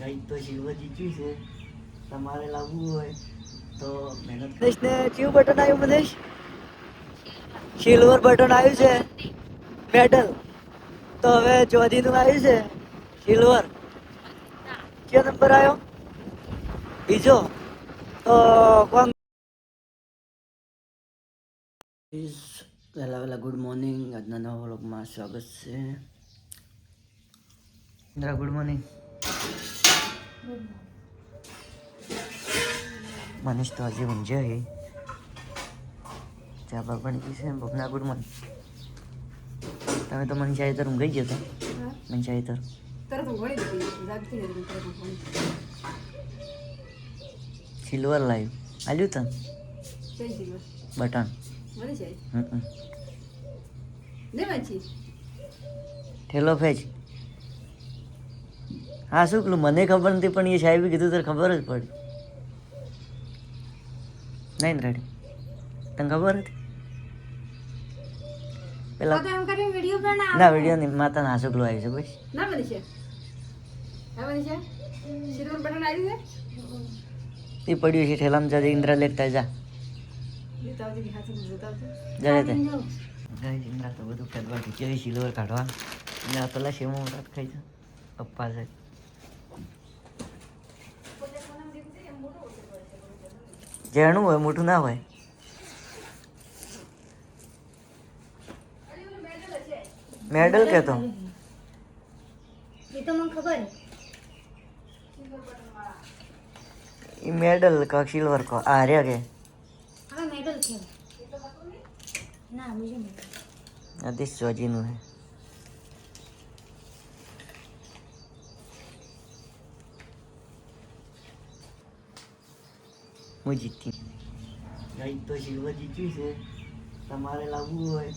કંઈક તો સિલ્વર જીત્યું છે. તમારે લાવવું હોય તો મહેનત મધેશને કયું બટન આવ્યું મધેશ? સિલ્વર બટન આવ્યું છે, મેડલ. તો હવે ચોધીનું આવ્યું છે સિલ્વર. કયો નંબર આવ્યો? બીજો. તો કોણ? પહેલા પહેલા ગુડ મોર્નિંગ. આજના નવા વ્લોગમાં સ્વાગત છે. Indira good morning. મનીષ તો હજી ઊંઝે છે. ચા બા પણ પીશે. બપના ગુડ મોર્નિંગ. તમે તો મનીષા તર ઊંઘી ગયો હતો. મનીષા તર સિલ્વર લાઈવ આલ્યું તન બટન. ઠેલો ફેજ. હા શું પેલું મને ખબર નથી પણ એ સાહેબે કીધું તને ખબર જ પડી. નહીં રેડી તને ખબર હતી પેલા ના વિડીયો નહીં માતા ના શુક્લો આવી છે બસ ના બની છે. એ પડ્યું છે ઠેલામાં જા ઇન્દ્રા લેતા જા જાય તે ઇન્દ્રા તો બધું ફેરવા ખીચડી સિલ્વર કાઢવા એટલે આ પેલા શેમાં રાત ખાઈ છે પપ્પા છે. જેણું હોય મોટું ના હોય. મેડલ કેતો એ તો મને ખબર એ મેડલ કા સિલ્વર કો આ રે કે હવે મેડલ છે ના બીજું નહીં. આ દિસ જોજીનું હે. હું જીતી ગઈ તો સિલ્વર જીત્યું છે. તમારે લાવવું હોય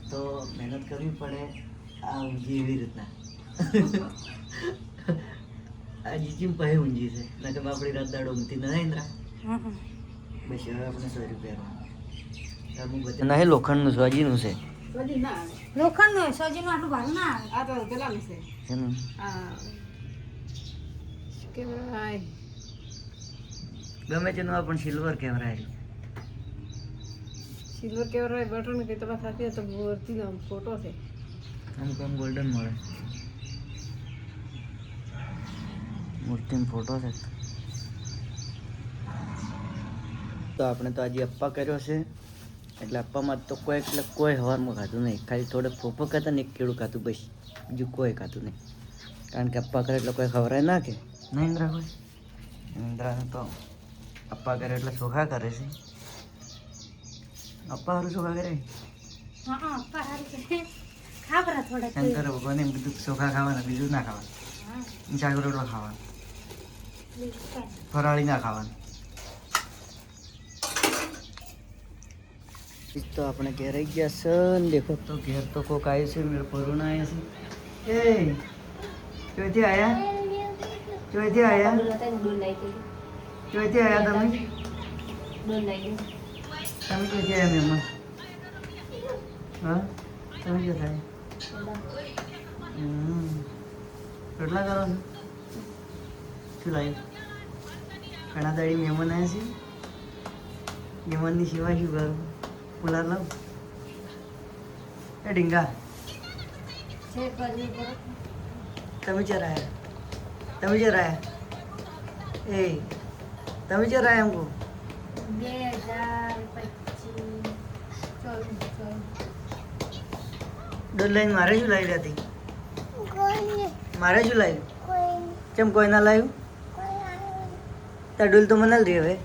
તો મહેનત કરવી પડે. આ ઊંઘી એવી રીતના આ જીચી પહે ઊંઘી છે ના કે આપણી રાત દાડો ઊંઘતી ના ઇન્દ્રા. બસ હવે આપણે 100 રૂપિયા નહીં લોખંડનું સોજીનું છે. લોખંડનું સોજીનું આટલું ભારું ના આવે. આ તો પેલાનું છે. એનું કેમેરા ગમે તેનું આ પણ silver camera silver camera button કે તમારા સાથે તો મૂર્તિનો ફોટો છે. અમુક આમ ગોલ્ડન મળે મૂર્તિનો ફોટો છે. તો આપણે તો આજે અપ્પા કર્યો છે એટલે અપ્પામાં તો કોઈ હવારમાં ખાતું નહીં. ખાલી થોડે ફોફો ખાતા ને એક કેળું ખાતું બસ બીજું કોઈ ખાતું નહીં. કારણ કે અપ્પા કરે એટલે કોઈ ખવરાય ના કે ના ઇન્દ્રા કોઈ ઇન્દ્રાને તો અપ્પા કરે એટલે ચોખા કરે છે. અપ્પા હારું ચોખા કરે શંકર ભગવાને એમ કીધું ચોખા ખાવાના બીજું ના ખાવાનું. શાક રોટલો ખાવાનું ફરાળી ના ખાવાનું. તો આપણે ઘેર આવી ગયા છે ને દેખો તો ઘેર તો કોક આવ્યું છે. મેરે કોરોના આવ્યા છે. એ ચોથી આવ્યા ચોથી આવ્યા ચોથી આવ્યા તમે ચોથી આવ્યા મહેમાન. હા તમે ક્યાં થાય કેટલા કરો છો શું લાવ્યું? ઘણા દાડી મહેમાન આવ્યા છે. મહેમાનની સેવા શું કરું? પુલા લાવ એ ડીંગા તમે જરા આયા તમે જરા આયા એ તમે જરા આયા એમ કહું 2025 દોડ લઈને મારે શું લાવી હતી? મારે શું લાવ્યું? કેમ કોઈ ના લાવ્યું? તાર ડોલ તો મને રહી હવે.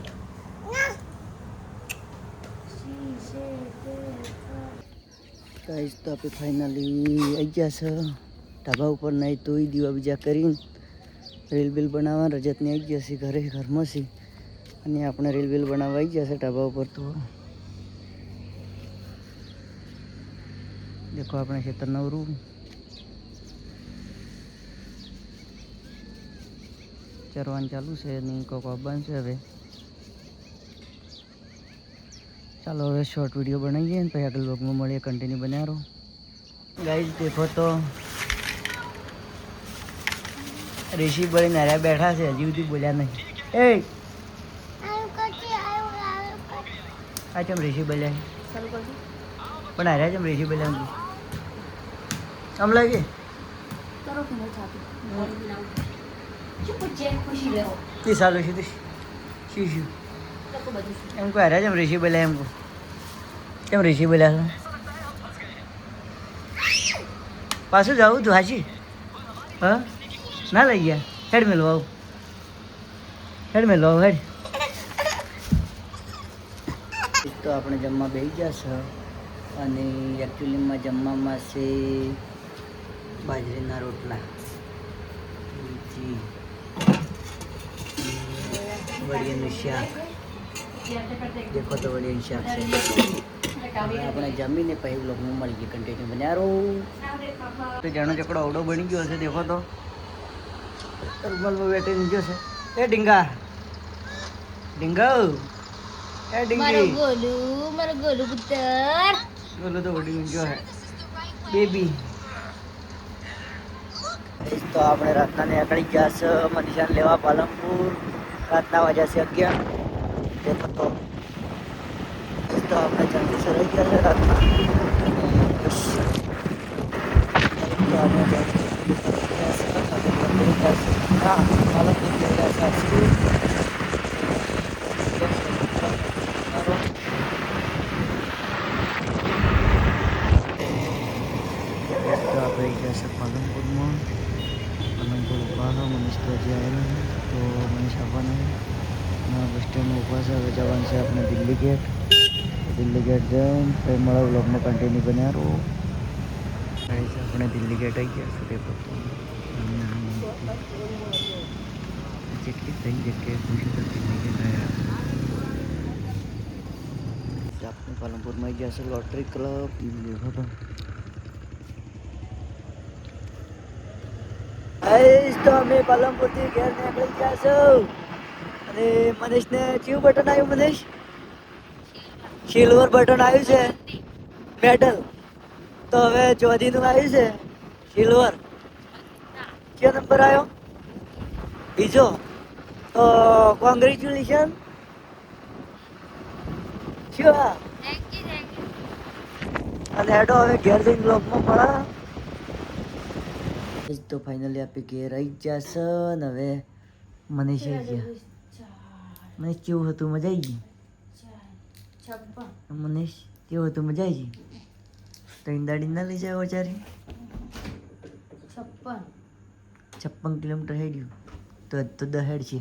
ગાઈસ તો આપણે ફાઇનલી આવી ગયા છે ઢાબા ઉપર. નહીં તો દીવા બીજા કરીને રીલ બિલ બનાવવા રજતને આવી ગયા છે ઘરે ઘરમાં છે અને આપણે રીલ બિલ બનાવવા આવી ગયા છે ઢાબા ઉપર. તો દેખો આપણે ખેતર નવરું ચરવાનું ચાલુ છે અને કોક બાંધશે હવે. ચાલો હવે શોર્ટ વિડીયો બનાવીએ ને પછી આગળ બ્લોગમાં મળીએ. કન્ટિન્યુ બન્યા રહો. ગાઈસ દેખો તો ઋષિ બળી નાર્યા બેઠા છે હજી સુધી બોલ્યા નહીં. એ આ ચમ ઋષિ બોલ્યા છે? ચાલુ કરજો. પણ હાર્યા ચમ ઋષિ બોલ્યા આમ લાગે કરો કે નહીં થાતું ચૂપ જે ખુશી લેવો તે સારું છે શું શું લોકો બધું શું એમ કોઈ હાર્યા ચમ ઋષિ બોલ્યા એમ કેમ ઋષિ બોલ્યા છે? પાછું જાવું તું હાચી હા ના લઈ ગયા હેડ મેળવા આવું હેડ મેળવા આવું હેડ. તો આપણે જમવા બેસી ગયા છે અને એકચ્યુઅલીમાં જમવામાં છે બાજરીના રોટલા જી વડિયાનું શાક દેખો તો વડિયાનું શાક છે. હવે આપણે જમીને પછી બ્લોગમાં મળી ગઈ કન્ટિન્યુ બન્યા રહો. તો જાણો ચકડો અવડો બની ગયો હશે દેખો તો રૂમાલમાં બેઠી ગયો છે. એ ડીંગા ડીંગા એ ડીંગી મારો ગોલું પુત્ર બોલો તો વડી ગયો હે બેબી. તો આપણે રાતના નીકળી ગયા છે મનીષાને લેવા પાલનપુર. રાતના વાગ્યા છે 11. દેખો તો આપણે જલ્દી સર રહી ગયા છે રાતના. બસ તો આપણે હા પાલનપુર જઈ રહ્યા છે. આપણે ગયા છે પાલનપુરમાં. પાલનપુર ઉભા હતા મનીષ તો હજી આવેલા છે તો મનીષ આવવાના ના બસ સ્ટેન્ડમાં ઊભા છે. હવે જવાનું છે આપણે દિલ્હી ગેટ. દિલ્હી ગેટ જઈને પછી મળે બ્લોગમાં કન્ટિન્યુ બન્યા રહો. આપણે દિલ્હી ગેટ આવી ગયા છે. તે જેટલી થઈ જગ્યાએ પૂછ્યું તો દિલ્હી ગેટ આવ્યા. આપણે પાલનપુરમાં આવી ગયા છે લોટરી ક્લબ દેખો તો. તો અમે પાલનપુરથી ઘેર નીકળી ગયા છો અને મનીષને કયું બટન આવ્યું? મનીષ સિલ્વર બટન આવ્યું છે મેડલ. તો હવે ચોથીનું આવ્યું છે સિલ્વર. કયો નંબર આવ્યો? બીજો. તો કોંગ્રેચ્યુલેશન. શું હા અને હેડો હવે ઘેર જઈને બ્લોગમાં મળા. તો ફાઇનલી આપણે ઘેર આવી ગયા છે ને હવે મનીષ આવી ગયા. મનીષ કેવું હતું? મજા આવી ગઈ? મનીષ કેવું હતું? મજા આવી ગઈ? તો ઈંદાડી ના લઈ જાય વિચારી 56 કિલોમીટર હેડ્યું તો 10 હેડ છે.